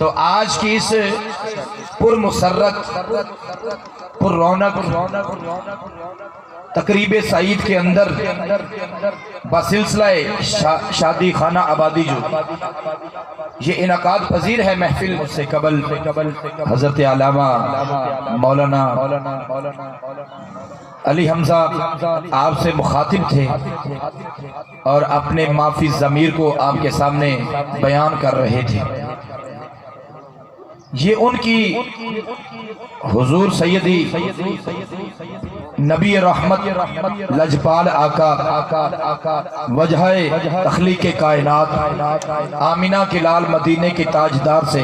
تو آج کی اس پرمسرت پر رونق تقریب سعید کے اندر بسلسلہ شادی خانہ آبادی جو یہ انعقاد پذیر ہے محفل مجھ سے قبل حضرت علامہ مولانا علی حمزہ آپ سے مخاطب تھے اور اپنے معافی ضمیر کو آپ کے سامنے بیان کر رہے تھے۔ یہ ان کی حضور سیدی نبی رحمت لجپال آقا وجہ تخلیق کائنات آمینہ کے لال مدینے کے تاجدار سے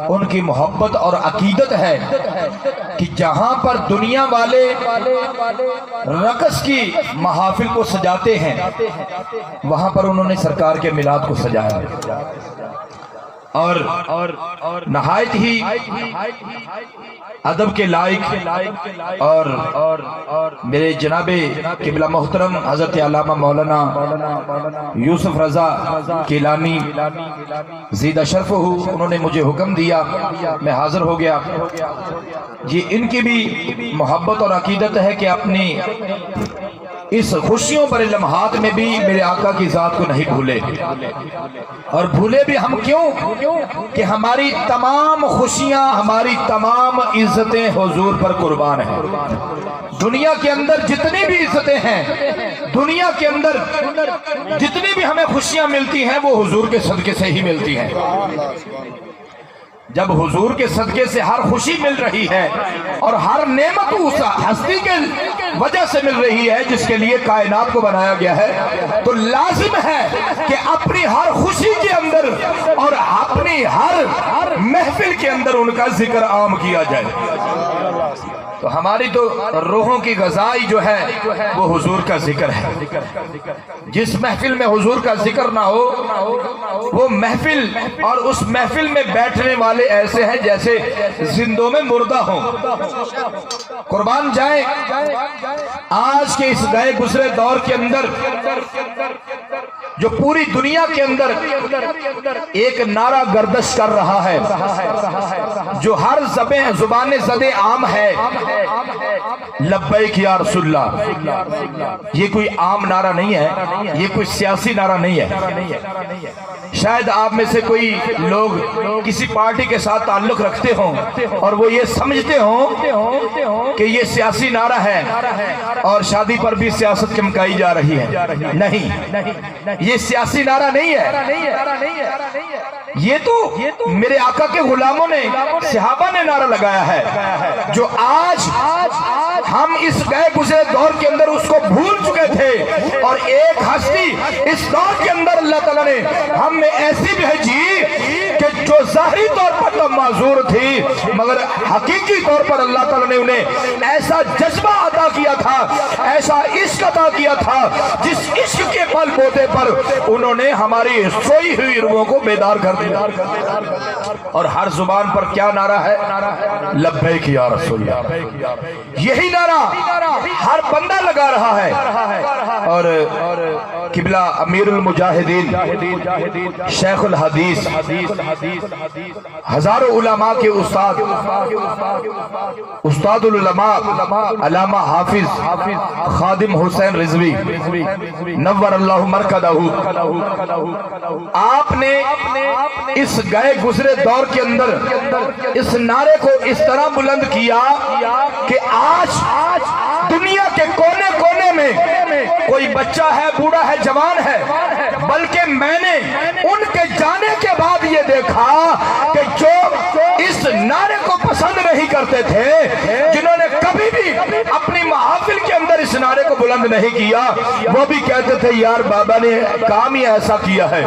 ان کی محبت اور عقیدت ہے کہ جہاں پر دنیا والے رقص کی محافل کو سجاتے ہیں وہاں پر انہوں نے سرکار کے میلاد کو سجایا اور نہایت ہی ادب کے لائق اور میرے جناب قبلہ محترم حضرت علامہ مولانا یوسف رضا کیلانی زیدہ شرف ہو، انہوں نے مجھے حکم دیا، میں حاضر ہو گیا۔ یہ ان کی بھی محبت اور عقیدت ہے کہ اپنی اس خوشیوں پر لمحات میں بھی میرے آقا کی ذات کو نہیں بھولے، اور بھولے بھی ہم کیوں کہ ہماری تمام خوشیاں، ہماری تمام عزتیں حضور پر قربان ہیں۔ دنیا کے اندر جتنی بھی عزتیں ہیں، دنیا کے اندر جتنی بھی ہمیں خوشیاں ملتی ہیں وہ حضور کے صدقے سے ہی ملتی ہیں۔ جب حضور کے صدقے سے ہر خوشی مل رہی ہے اور ہر نعمت اس ہستی کے وجہ سے مل رہی ہے جس کے لیے کائنات کو بنایا گیا ہے، تو لازم ہے کہ اپنی ہر خوشی کے اندر اور اپنی ہر محفل کے اندر ان کا ذکر عام کیا جائے۔ تو ہماری تو روحوں کی غذائی جو ہے وہ حضور کا ذکر ہے۔ جس محفل میں حضور کا ذکر نہ ہو وہ محفل، اور اس محفل میں بیٹھنے والے ایسے ہیں جیسے زندوں میں مردہ ہوں۔ قربان جائیں، آج کے اس گئے گزرے دور کے اندر جو پوری دنیا کے اندر ایک نعرہ گردش کر رہا ہے، جو ہر زبان زدے عام ہے، لبیک یا رسول اللہ۔ یہ کوئی عام نعرہ نہیں ہے، یہ کوئی سیاسی نعرہ نہیں ہے۔ شاید آپ میں سے کوئی لوگ کسی پارٹی کے ساتھ تعلق رکھتے ہوں اور وہ یہ سمجھتے ہوں کہ یہ سیاسی نعرہ ہے اور شادی پر بھی سیاست چمکائی جا رہی ہے۔ نہیں، یہ سیاسی نعرہ نہیں ہے، یہ تو میرے آقا کے غلاموں نے، صحابہ نے نعرہ لگایا ہے، جو آج ہم اس گئے گزرے دور کے اندر اس کو بھول چکے تھے، اور ایک ہستی اس دور کے اندر اللہ تعالیٰ نے ہم میں ایسی بھیجی کہ جو ظاہری طور پر تو معذور تھی مگر حقیقی طور پر اللہ تعالیٰ نے انہیں ایسا جذبہ عطا کیا تھا، ایسا عشق عطا کیا تھا جس عشق کے پل بوتے پر انہوں نے ہماری سوئی ہوئی روحوں کو بیدار کر دیا۔ اور ہر زبان پر کیا نعرہ ہے؟ لبیک یا رسول اللہ۔ یہی نعرہ ہر بندہ لگا رہا ہے، اور قبلہ امیر المجاہدین شیخ الحدیث ہزاروں علماء کے استاد العلماء علامہ حافظ خادم حسین رضوی نور اللہ مرکزہ، آپ نے اس گئے گزرے دور کے اندر اس نعرے کو اس طرح بلند کیا کہ آج دنیا کے کونے کونے میں کوئی بچہ ہے، بوڑھا ہے، جوان ہے، بلکہ میں نے ان کے جانے کے بعد یہ دیکھا کہ جو اس نعرے کو پسند نہیں کرتے تھے، جنہوں نے کبھی بھی اپنی محافل کے اندر اس نعرے کو بلند نہیں کیا، وہ بھی کہتے تھے یار بابا نے کام ہی ایسا کیا ہے،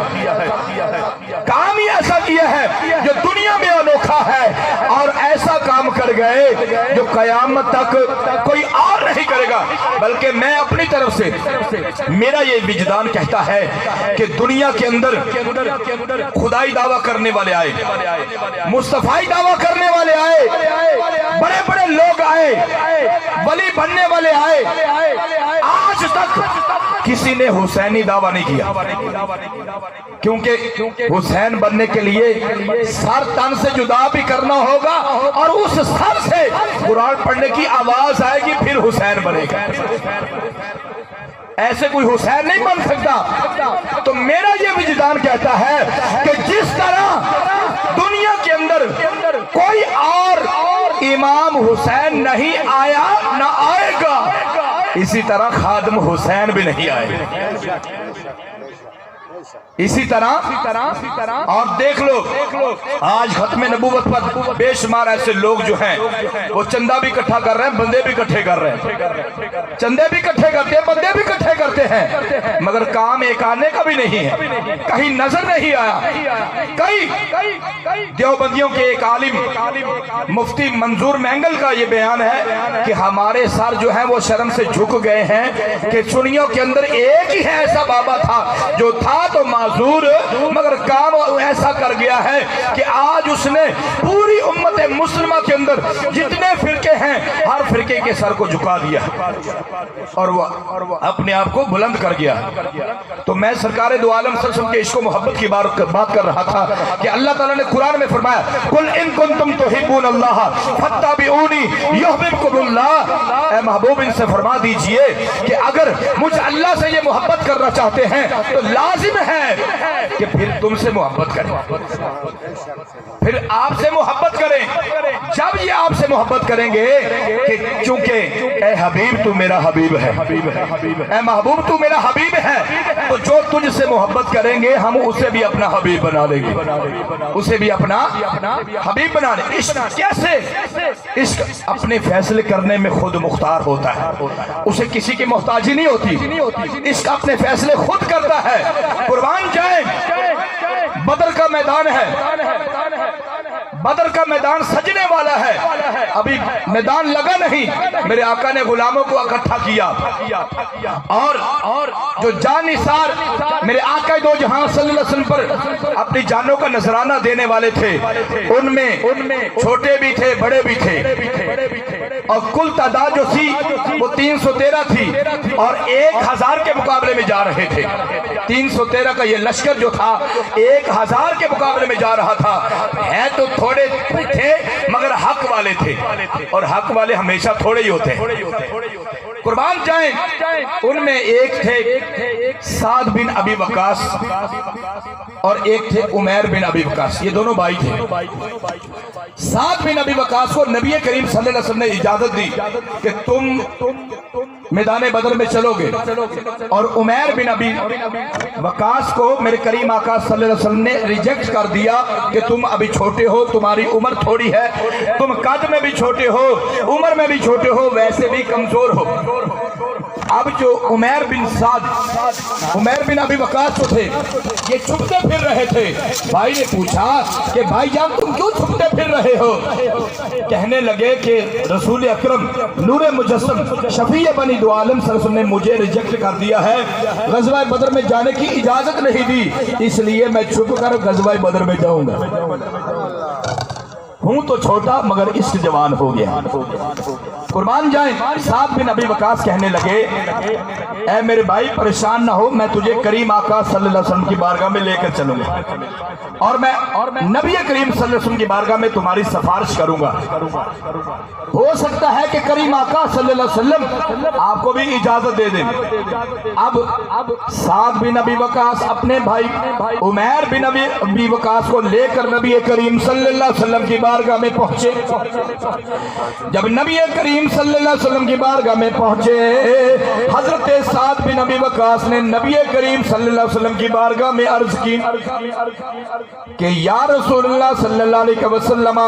کام ہی ایسا کیا ہے جو دنیا میں انوکھا ہے، اور ایسا کام کر گئے جو قیامت تک کوئی اور نہیں کرے گا، بلکہ میں اپنی طرف سے میرا یہ وجدان کہتا ہے کہ دنیا کے اندر خدائی دعویٰ کرنے والے آئے، مصطفی دعویٰ کرنے والے آئے، بڑے بڑے لوگ آئے، ولی بننے والے آئے، آج تک کسی نے حسینی دعویٰ نہیں کیا، کیونکہ حسین بننے کے لیے سر تن سے جدا بھی کرنا ہوگا، اور اس سر سے قرآن پڑھنے کی آواز آئے گی، پھر حسین بنے گا۔ ایسے کوئی حسین نہیں بن سکتا۔ تو میرا یہ وجدان کہتا ہے کہ جس طرح دنیا کے اندر کوئی اور امام حسین نہیں آیا نہ آئے گا، اسی طرح خادم حسین بھی نہیں آئے گا۔ اسی طرح اور دیکھ لو آج ختم نبوت پر بے شمار ایسے لوگ جو ہیں وہ چندہ بھی اکٹھا کر رہے ہیں، بندے بھی اکٹھے کر رہے ہیں، چندے بھی اکٹھے کرتے ہیں، بندے بھی اکٹھے کرتے ہیں، مگر کام ایک آنے کا بھی نہیں ہے، کہیں نظر نہیں آیا۔ کئی دیوبندیوں کے ایک عالم مفتی منظور مینگل کا یہ بیان ہے کہ ہمارے سر جو ہیں وہ شرم سے جھک گئے ہیں کہ سنیوں کے اندر ایک ہی ایسا بابا تھا جو تھا تو معذور، مگر کام ایسا کر گیا ہے کہ آج اس نے پوری امت مسلمہ کے اندر جتنے فرقے ہیں ہر فرقے کے سر کو جھکا دیا اور وہ اپنے آپ کو بلند کر گیا۔ تو میں سرکار دو عالم صلی اللہ علیہ وسلم کے عشق و محبت کی بات کر رہا تھا کہ اللہ تعالیٰ نے قرآن میں فرمایا قل ان کنتم تحبون اللہ فاتبعونی یحببکم اللہ۔ اے محبوب ان سے فرما دیجئے کہ اگر مجھ اللہ سے یہ محبت کرنا چاہتے ہیں تو لازم ہے کہ پھر تم سے محبت کریں، پھر آپ سے محبت کریں۔ جب یہ آپ سے محبت کریں گے کہ چونکہ اے حبیب تو میرا حبیب ہے، اے محبوب تو میرا حبیب ہے، تو جو تجھ سے محبت کریں گے ہم اسے بھی اپنا حبیب بنا لیں گے، اسے بھی اپنا حبیب بنا لیں۔ عشق کیسے؟ عشق اپنے فیصلے کرنے میں خود مختار ہوتا ہے، اسے کسی کی محتاجی نہیں ہوتی، عشق اپنے فیصلے خود کرتا ہے۔ قربان جائیں بدر کا میدان ہے، بدر کا میدان سجنے والا ہے، ابھی میدان لگا نہیں، میرے آقا نے غلاموں کو اکٹھا کیا اور جو جان نثار میرے آقا دو جہاں صلی اللہ علیہ وسلم پر اپنی جانوں کا نذرانہ دینے والے تھے، ان میں چھوٹے بھی تھے بڑے بھی تھے، اور کل تعداد جو تھی وہ 313 تھی اور 1000 کے مقابلے میں جا رہے تھے۔ 313 کا یہ لشکر جو تھا 1000 کے مقابلے میں جا رہا تھا، ہے تو تھوڑے تھے مگر حق والے تھے، اور حق والے ہمیشہ تھوڑے ہی ہوتے ہیں۔ قربان جائیں ان میں ایک تھے سعد بن ابی وقاص اور ایک تھے عمیر بن ابی وقاص، یہ دونوں بھائی تھے۔ سعد بن ابی وقاص کو نبی کریم صلی اللہ علیہ وسلم نے اجازت دی کہ تم میدان بدر میں چلو گے، اور عمیر بن ابی وقاص کو میرے کریم آقا صلی اللہ علیہ وسلم نے ریجیکٹ کر دیا کہ تم ابھی چھوٹے ہو، تمہاری عمر تھوڑی ہے، تم قد میں بھی چھوٹے ہو، عمر میں بھی چھوٹے ہو، ویسے بھی کمزور ہو۔ اب جو عمیر بن سعد، عمیر بن ابی وقاص جو تھے یہ چھپتے پھر رہے تھے۔ بھائی نے پوچھا کہ بھائی جان تم کیوں چھپتے پھر رہے ہو؟ کہنے لگے کہ رسول اکرم نور مجسم شفیع بنی دو عالم صلی اللہ علیہ وسلم نے مجھے ریجیکٹ کر دیا ہے، غزوہ بدر میں جانے کی اجازت نہیں دی، اس لیے میں چھپ کر غزوہ بدر میں جاؤں گا۔ ہوں تو چھوٹا مگر عشق جوان ہو گیا۔ قربان جائیں سعد بن ابی وقاص کہنے لگے اے میرے بھائی پریشان نہ ہو، میں تجھے کریم آقا صلی اللہ علیہ وسلم کی بارگاہ میں لے کر چلوں گا، اور میں نبی کریم صلی اللہ علیہ وسلم کی بارگاہ میں تمہاری سفارش کروں گا۔ ہو سکتا ہے کہ کریم آقا صلی اللہ علیہ وسلم آپ کو بھی اجازت دے دیں۔ اب سعد بن ابی وقاص اپنے بھائی عمیر بن ابی وقاص کو لے کر نبی کریم صلی اللہ علیہ وسلم کی بارگاہ میں پہنچے۔ جب نبی کریم صلی اللہ علیہ وسلم کی بارگاہ میں پہنچے، حضرت سعد بن ابی وقاص نے نبی کریم صلی اللہ علیہ وسلم کی بارگاہ میں عرض کی کہ یا رسول اللہ صلی اللہ علیہ وسلم،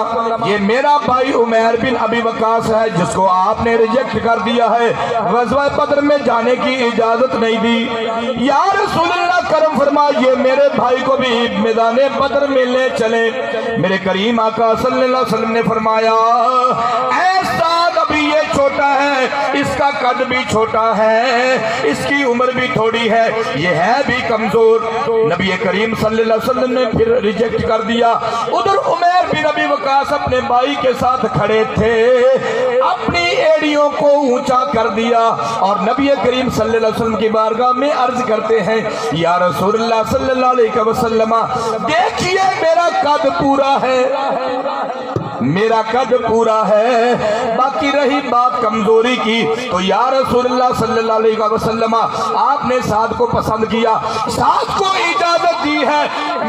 یہ میرا بھائی عمیر بن ابی وقاص ہے جس کو آپ نے ریجیکٹ کر دیا ہے، غزوہ بدر میں جانے کی اجازت نہیں دی۔ یا رسول اللہ کرم فرما یہ میرے بھائی کو بھی میدان بدر میں لے چلے۔ میرے کریم آقا صلی اللہ علیہ وسلم نے فرمایا اے سعد ابھی یہ چھوٹا چھوٹا ہے، اس کا قد بھی چھوٹا ہے، اس کی عمر بھی تھوڑی ہے، یہ ہے بھی کمزور۔ نبی کریم صلی اللہ علیہ وسلم نے پھر ریجیکٹ کر دیا۔ ادھر عمیر بن ابی وقاص اپنے بھائی کے ساتھ کھڑے تھے، اپنی ایڑیوں کو اونچا کر دیا اور نبی کریم صلی اللہ علیہ وسلم کی بارگاہ میں عرض کرتے ہیں، یا رسول اللہ صلی اللہ علیہ وسلم، دیکھیے میرا قد پورا ہے، میرا قد پورا ہے، باقی رہی بات کمزوری کی تو یا رسول اللہ صلی اللہ علیہ وسلم آپ نے سعد کو پسند کیا، سعد کو اجازت دی ہے،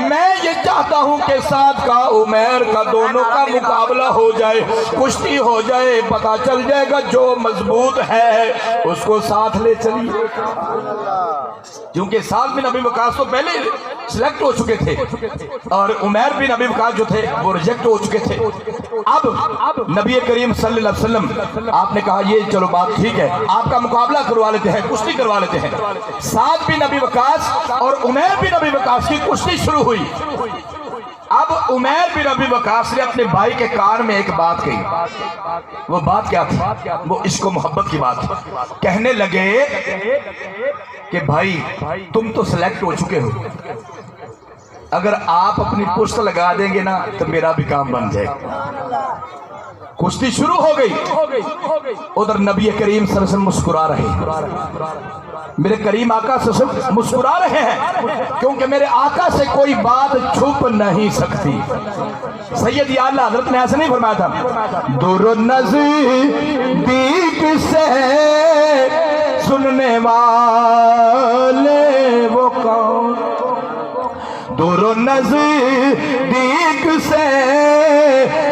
میں یہ چاہتا ہوں کہ سعد کا عمیر کا دونوں کا مقابلہ ہو جائے، کشتی ہو جائے، پتہ چل جائے گا جو مضبوط ہے اس کو ساتھ لے چلیے۔ کیونکہ سعد بن ابی وقاص تو پہلے سلیکٹ ہو چکے تھے اور عمیر بن ابی وقاص جو تھے وہ ریجیکٹ ہو چکے تھے۔ اب نبی کریم صلی اللہ علیہ وسلم آپ نے کہا یہ چلو بات ٹھیک ہے، آپ کا مقابلہ کروا لیتے ہیں، کشتی کروا لیتے ہیں۔ سعد بن ابی وقاص اور عمیر بن ابی وقاص کی کشتی شروع ہوئی۔ اب عمیر بن ابی وقاص نے اپنے بھائی کے کان میں ایک بات کہی، وہ بات کیا تھی؟ وہ عشق و محبت کی بات تھی۔ کہنے لگے کہ بھائی تم تو سلیکٹ ہو چکے ہو، اگر آپ اپنی پشت لگا دیں گے نا تو میرا بھی کام بن جائے۔ کشتی شروع ہو گئی، ادھر نبی کریم صلی اللہ علیہ وسلم مسکرا رہے، میرے کریم آقا صلی اللہ علیہ وسلم مسکرا رہے ہیں کیونکہ میرے آقا سے کوئی بات چھپ نہیں سکتی۔ سید اعلیٰ حضرت نے ایسا نہیں فرمایا تھا، دور و نزدیک سے سننے والے وہ کون، دور و نزدیک سے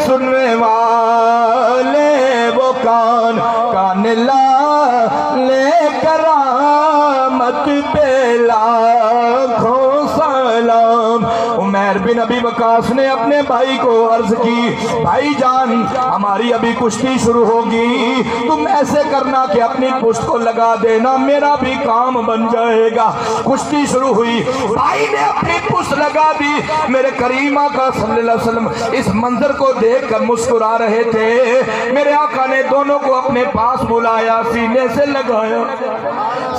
سننے والے وہ کون، کان لا لے کرامت پہ لاکھوں سلام۔ عمیر بن ابی وقاص نے اپنے بھائی کو عرض کی، بھائی جان ہماری ابھی کشتی شروع ہوگی، تم ایسے کرنا کہ اپنی پشت کو لگا دینا، میرا بھی کام بن جائے گا۔ کشتی شروع ہوئی، بھائی نے اپنی پشت لگا دی۔ میرے کریم آقا صلی اللہ علیہ وسلم اس منظر کو دیکھ کر مسکرا رہے تھے۔ میرے آقا نے دونوں کو اپنے پاس بلایا، سینے سے لگایا،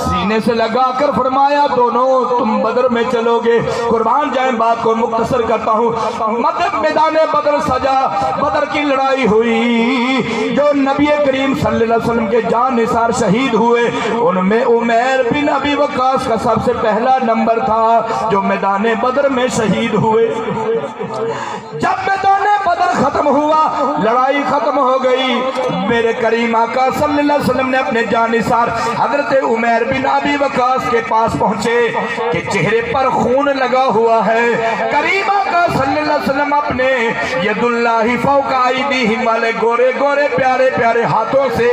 سینے سے لگا کر فرمایا دونوں تم بدر میں چلو گے۔ قربان جائیں بات کو مختصر کرتا ہوں، میدان بدر سجا، بدر کی لڑائی ہوئی، جو نبی کریم صلی اللہ علیہ وسلم کے جان نثار شہید ہوئے ان میں عمیر بن ابی وقاص کا سب سے پہلا نمبر تھا جو میدان بدر میں شہید ہوئے۔ جب میدان بدر ختم ہوا، لڑائی ختم ہو گئی، میرے کریم آقا صلی اللہ علیہ وسلم نے اپنے جان نثار حضرت عمیر بن ابی وقاص کے پاس پہنچے کہ چہرے پر خون لگا ہوا ہے۔ کریم آقا صلی اللہ علیہ وسلم اپنے ید اللہ فوق ایدیہم والے گورے گورے پیارے پیارے ہاتھوں سے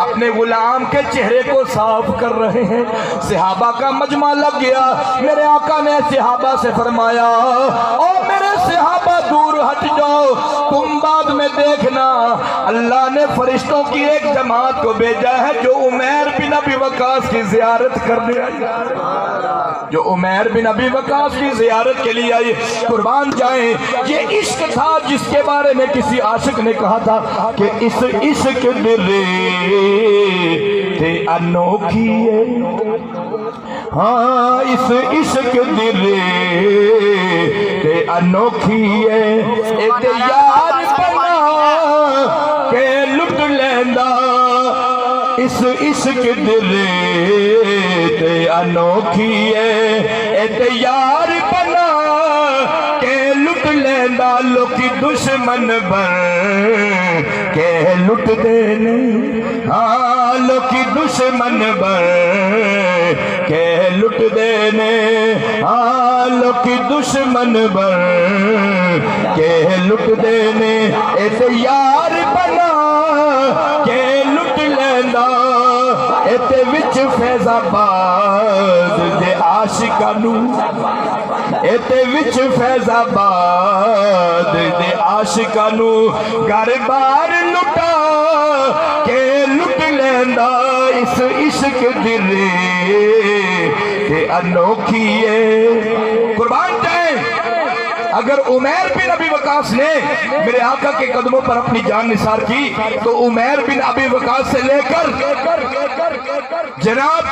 اپنے غلام کے چہرے کو صاف کر رہے ہیں۔ صحابہ کا مجمع لگ گیا۔ میرے آقا نے صحابہ سے فرمایا، او میرے صحابہ دور ہٹ جاؤ، تم بعد میں دیکھنا اللہ نے فرشتوں کی ایک جماعت کو بھیجا ہے جو عمیر بن ابی وقاص کی زیارت کرنے آئی، جو عمیر بن ابی وقاص کی زیارت کے لیے آئی۔ قربان جائیں یہ عشق تھا جس کے بارے میں کسی عاشق نے کہا تھا کہ اس عشق دلے تھے انوکھی ہے، ہاں اس عشق دلے تھے انوکھی ہے، ایک یار بنا کے لٹ لیندہ، اس عشق دلے تے انوکھی ہے، ایک یار بنا کے لٹ لیندہ، لوکی دشمن بن کے لٹ دینے، ہاں لوکی دشمن بن کے لٹ دینے، ہاں لوکی دشمن بن کے لٹ دینے، ایک یار بنا کے لٹ لیندہ، ایتے وچ فیض آباد دے عاشقانو، ایتے وچ فیض آباد دے عاشقانو، گھر بار لٹا کے لٹ لیندہ، اس عشق دلے تے انوکھی ہے۔ قربان جائیں اگر عمیر بن ابی وقاص نے میرے آقا کے قدموں پر اپنی جان نثار کی تو عمیر بن ابی وقاص سے لے کر جناب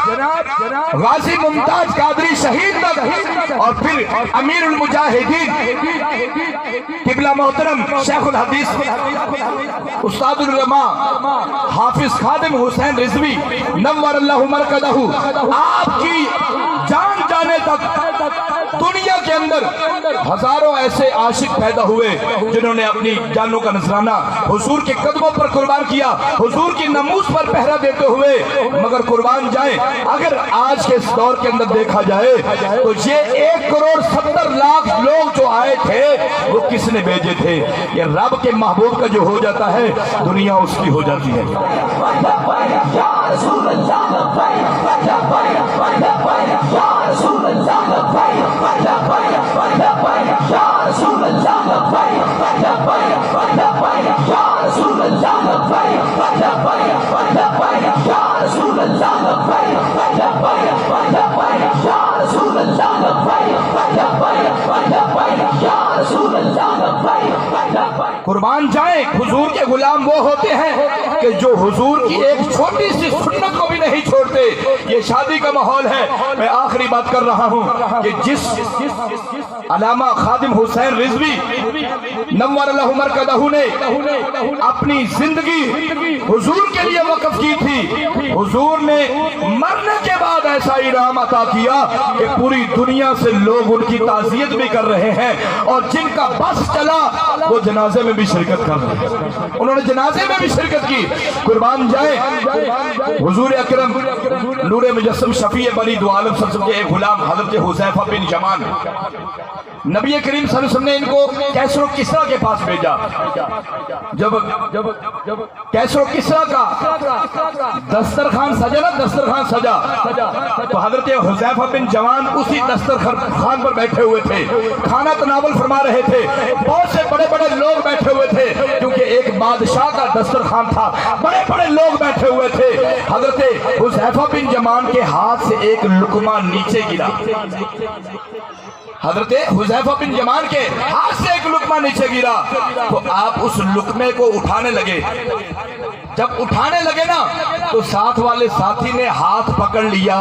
غازی ممتاز قادری شہید تک اور پھر امیر المجاہدین قبلہ محترم شیخ الحدیث استاد العلماء حافظ خادم حسین رضوی نور اللہ مرکزہ آپ کی جان جانے تک دنیا کے اندر ہزاروں ایسے عاشق پیدا ہوئے جنہوں نے اپنی جانوں کا نذرانہ حضور کے قدموں پر قربان کیا، حضور کی ناموس پر پہرا دیتے ہوئے، مگر قربان جائیں اگر آج کے اس دور کے اندر دیکھا جائے تو یہ 1,70,00,000 لوگ جو آئے تھے وہ کس نے بھیجے تھے؟ یہ رب کے محبوب کا جو ہو جاتا ہے دنیا اس کی ہو جاتی ہے۔ قربان جائیں حضور کے غلام وہ ہوتے ہیں کہ جو حضور کی ایک چھوٹی سی سنت کو بھی نہیں چھوڑتے۔ یہ شادی کا ماحول ہے، میں آخری بات کر رہا ہوں کہ جس علامہ خادم حسین رضوی نور اللہ مرکزہ نے اپنی زندگی حضور کے لیے وقف کی تھی، حضور نے مرنے کے بعد ایسا انعام عطا کیا کہ پوری دنیا سے لوگ ان کی تعزیت بھی کر رہے ہیں اور جن کا بس چلا وہ جنازے میں بھی شرکت کر رہے ہیں، انہوں نے جنازے میں بھی شرکت کی۔ قربان جائیں حضور اکرم نور مجسم شفیع بنی دو عالم صلی اللہ علیہ وسلم کے ایک غلام حضرت حذیفہ بن یمان، نبی کریم صلی اللہ علیہ وسلم نے ان کو کیسر و کسریٰ کے پاس بھیجا۔ جب کیسر و کسریٰ کا دسترخوان سجا نا، دسترخوان سجا تو حضرت حذیفہ بن یمان اسی دسترخوان پر بیٹھے ہوئے تھے، کھانا تناول فرما رہے تھے، بہت سے بڑے بڑے لوگ بیٹھے ہوئے تھے کیونکہ ایک بادشاہ کا دسترخوان تھا، بڑے بڑے لوگ بیٹھے ہوئے تھے۔ حضرت حذیفہ بن یمان کے ہاتھ سے ایک لقمہ نیچے گرا، حضرت حذیفہ بن یمان کے ہاتھ سے ایک لقمہ نیچے گرا تو آپ اس لقمے کو اٹھانے لگے۔ جب اٹھانے لگے نا تو ساتھ والے ساتھی نے ہاتھ پکڑ لیا،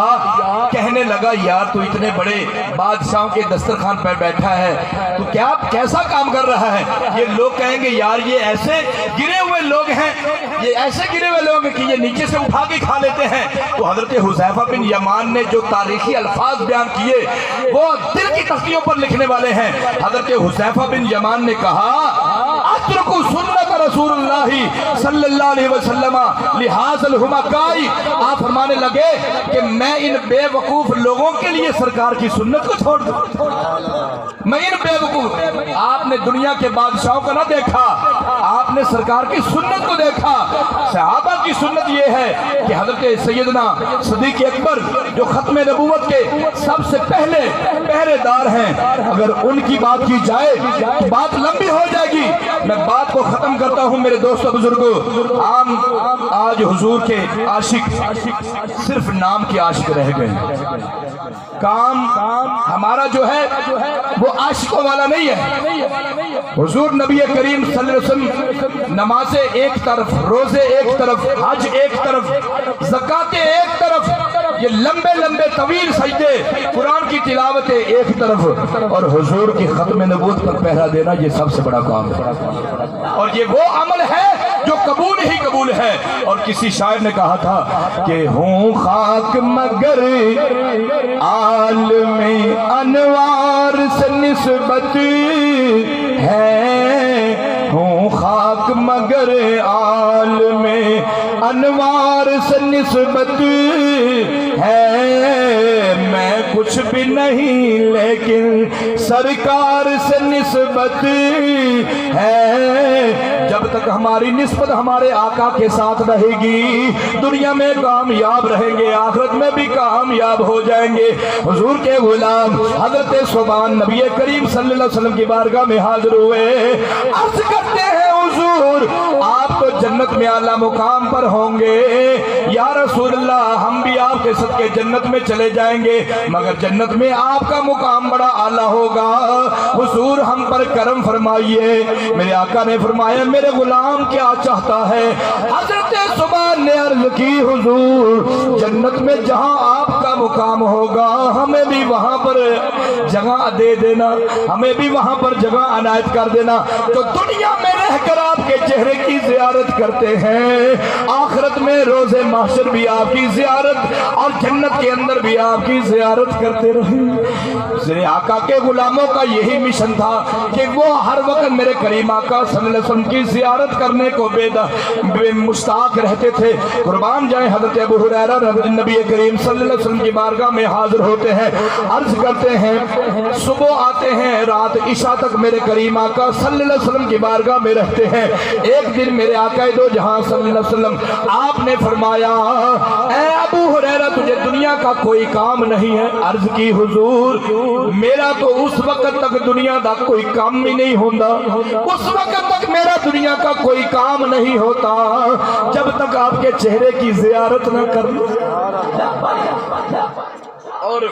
کہنے لگا یار تو اتنے بڑے بادشاہوں کے دسترخوان پر بیٹھا ہے تو کیا کیسا کام کر رہا ہے؟ یہ لوگ کہیں گے یار یہ ایسے گرے ہوئے لوگ ہیں، یہ ایسے گرے ہوئے لوگ ہیں کہ یہ نیچے سے اٹھا کے کھا لیتے ہیں۔ تو حضرت حذیفہ بن یمان نے جو تاریخی الفاظ بیان کیے وہ دل کی تختیوں پر لکھنے والے ہیں۔ حضرت حذیفہ بن یمان نے کہا اترکوا سنت رسول اللہ صلی اللہ علیہ وسلم لہذا الحمقائی، آپ فرمانے لگے کہ میں ان بے وقوف لوگوں کے لیے سرکار کی سنت کو چھوڑ دوں، میں ان بے وقوف، آپ نے دنیا کے بادشاہوں کو نہ دیکھا، آپ نے سرکار کی سنت کو دیکھا۔ صحابہ کی سنت یہ ہے کہ حضرت سیدنا صدیق اکبر جو ختم نبوت کے سب سے پہلے پہرے دار ہیں، اگر ان کی بات کی جائے تو بات لمبی ہو جائے گی، میں بات کو ختم کرتا ہوں میرے دوستو بزرگو۔ آج حضور کے عاشق صرف نام کے عاشق رہ گئے، کام ہمارا جو ہے وہ عاشقوں والا نہیں ہے۔ حضور نبی کریم صلی اللہ علیہ وسلم نمازیں ایک طرف، روزے ایک طرف، حج ایک طرف، زکاتیں ایک طرف، یہ لمبے لمبے طویل سجدے، قرآن کی تلاوتیں ایک طرف، اور حضور کی ختم نبوت پر پہرا دینا یہ سب سے بڑا کام ہے، اور یہ وہ عمل ہے جو قبول ہی قبول ہے۔ اور کسی شاعر نے کہا تھا کہ ہوں خاک مگر عالم انوار سے نسبت ہے، ہوں خاک مگر عالم انوار سے نسبت ہے، میں کچھ بھی نہیں لیکن سرکار سے نسبت ہے۔ جب تک ہماری نسبت ہمارے آقا کے ساتھ رہے گی دنیا میں کامیاب رہیں گے، آخرت میں بھی کامیاب ہو جائیں گے۔ حضور کے غلام حضرت ثوبان نبی کریم صلی اللہ علیہ وسلم کی بارگاہ میں حاضر ہوئے، عرض کرتے ہیں حضور آپ تو جنت میں اعلیٰ مقام پر ہوں گے۔ یا رسول اللہ ہم بھی آپ کے صدقے جنت میں چلے جائیں گے، مگر جنت میں آپ کا مقام بڑا اعلیٰ ہوگا، حضور ہم پر کرم فرمائیے۔ میرے آقا نے فرمایا میرے غلام کیا چاہتا ہے؟ حضرت سبحان نے عرض کی حضور جنت میں جہاں آپ کا مقام ہوگا ہمیں بھی وہاں پر جگہ دے دینا، ہمیں بھی وہاں پر جگہ عنایت کر دینا، تو دنیا میں رہ کر آپ کے چہرے کی زیارت کرتے ہیں، آخرت میں روز محشر بھی آپ کی زیارت اور جنت کے اندر بھی آپ کی زیارت کرتے رہیں۔ میرے آقا کے غلاموں کا یہی مشن تھا کہ وہ ہر وقت میرے کریم آقا صلی اللہ علیہ وسلم کی زیارت کرنے کو بے مشتاق رہتے تھے۔ قربان جائیں حضرت ابو ہریرہ نبی کریم صلی اللہ علیہ وسلم کی بارگاہ میں حاضر ہوتے ہیں، عرض کرتے ہیں صبح آتے ہیں رات عشاء تک میرے کریم آقا صلی اللہ علیہ وسلم کی بارگاہ میں رہتے ہیں۔ ایک دن میرے آقا دو جہاں صلی اللہ علیہ وسلم آپ نے فرمایا اے ابو ہریرہ تجھے دنیا کا کوئی کام نہیں ہے؟ عرض کی حضور میرا تو اس وقت تک دنیا کا کوئی کام ہی نہیں ہوتا، اس وقت تک میرا دنیا کا کوئی کام نہیں ہوتا جب تک آپ کے چہرے کی زیارت نہ کر لوں۔ اور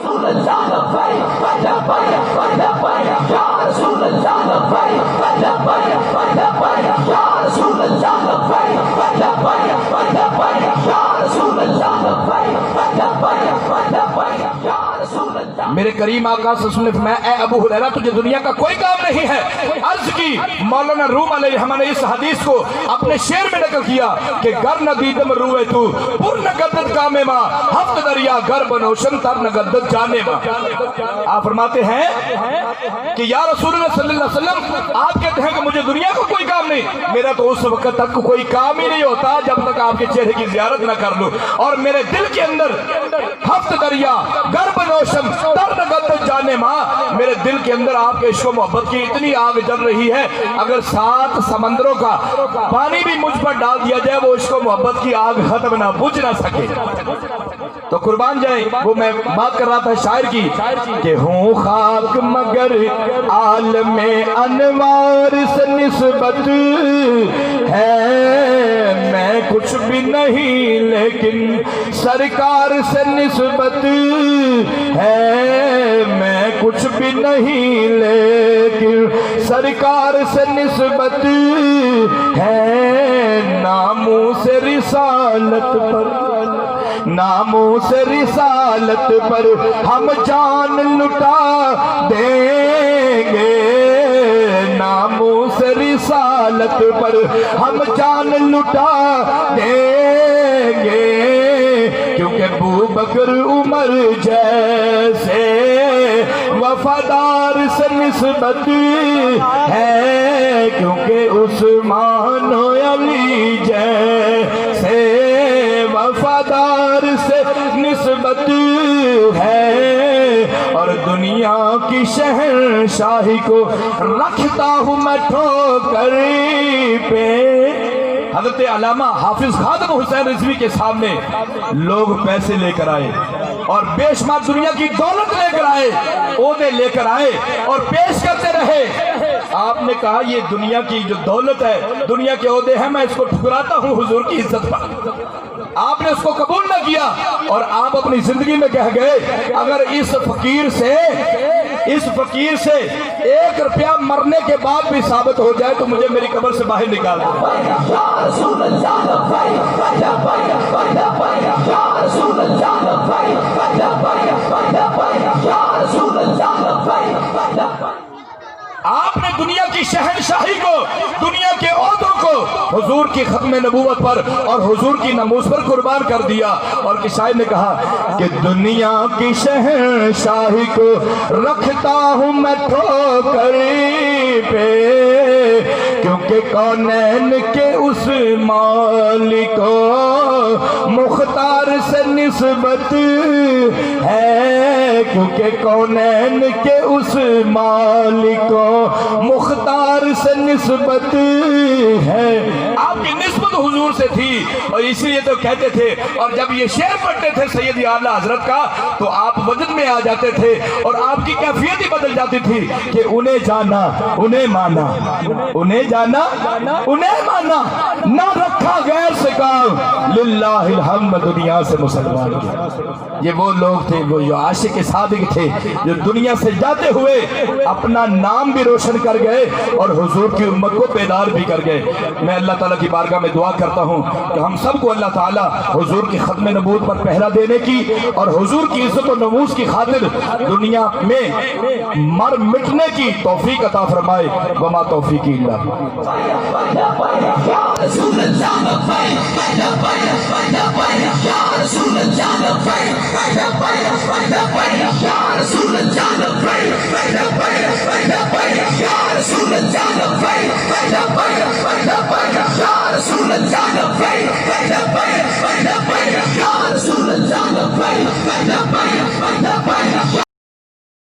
میرے کریم آقا صلی اللہ علیہ وسلم نے فرمایا اے ابو ہریرہ تجھے دنیا کا کوئی کام نہیں ہے۔ عرض کی مولانا روم علیہ الرحمہ نے اس حدیث کو اپنے شعر میں نقل کیا کہ گر ندیدم روئے تو پر نگدت کامے ماں ہفت دریا گر بنوشن تر نگدت جانے ماں۔ آپ فرماتے ہیں کہ یا رسول اللہ صلی اللہ علیہ وسلم آپ کہتے ہیں کہ مجھے دنیا کا کوئی کام نہیں، میرا تو اس وقت تک کوئی کام ہی نہیں ہوتا جب تک آپ کے چہرے کی زیارت نہ کر لوں، اور میرے دل کے اندر ہفت دریا گر بنوشن تر نگدت جانے ماں، میرے دل کے اندر آپ کے عشق و محبت کی اتنی آگ جل رہی ہے اگر 7 سمندروں کا پانی بھی مجھ پر ڈال دیا جائے وہ عشق و محبت کی آگ ختم نہ بجھ نہ سکے۔ تو قربان جائیں وہ میں بات کر رہا تھا شاعر کی کہ ہوں خاک مگر عالم انوار سے نسبت ہے، میں کچھ بھی نہیں لیکن سرکار سے نسبت ہے، میں کچھ بھی نہیں لیکن سرکار سے نسبت ہے، ناموس رسالت پر ناموس رسالت پر ہم جان لٹا دیں گے، ناموس رسالت پر ہم جان لٹا دیں گے، کیونکہ ابو بکر عمر جیسے وفادار سے نسبت ہے، کیونکہ عثمان و علی جیسے وفادار سے نسبت ہے، اور دنیا کی شہنشاہی کو رکھتا ہوں میں ٹھوکر پہ۔ حضرت علامہ حافظ خادم حسین رضوی کے سامنے لوگ پیسے لے کر آئے اور بے شمار دنیا کی دولت لے کر آئے، عہدے لے کر آئے اور پیش کرتے رہے۔ آپ نے کہا یہ دنیا کی جو دولت ہے، دنیا کے عہدے ہیں، میں اس کو ٹھکراتا ہوں حضور کی عزت پر۔ آپ نے اس کو قبول نہ کیا اور آپ اپنی زندگی میں کہہ گئے اگر اس فقیر سے 1 روپیہ مرنے کے بعد بھی ثابت ہو جائے تو مجھے میری قبر سے باہر نکال دو۔ آپ نے دنیا کی شہنشاہی کو، دنیا کے عہدوں کو حضور کی ختم نبوت پر اور حضور کی ناموس پر قربان کر دیا، اور کہ شاعر نے کہا کہ دنیا کی شہنشاہی کو رکھتا ہوں میں ٹھوکر پہ، کیونکہ کونین کے اس مالک کو مختار سے نسبت ہے، کیونکہ کونین کے اس مالک کو مختار سے نسبت ہے۔ آپ کی نسبت حضور سے تھی اور اسی لیے تو کہتے تھے، اور جب یہ شعر پڑھتے تھے سید اعلیٰ حضرت کا تو آپ وجد میں آ جاتے تھے اور آپ کی کیفیت ہی بدل جاتی تھی کہ انہیں جانا انہیں مانا، انہیں جانا انہیں مانا، نہ رکھا غیر سے کام، للہ الحمد دنیا سے مسلمان کیا۔ یہ وہ لوگ تھے، وہ جو عاشق صادق تھے، جو دنیا سے جاتے ہوئے اپنا نام بھی روشن کر گئے اور حضور کی امت کو بیدار بھی کر گئے۔ میں اللہ تعالیٰ کی بارگاہ میں دعا کرتا ہوں کہ ہم سب کو اللہ تعالیٰ حضور کی ختم نبوت پر پہرا دینے کی اور حضور کی عزت و نموز کی خاطر دنیا میں مر مٹنے کی توفیق عطا فرمائے۔ وما توفیقی الا باللہ۔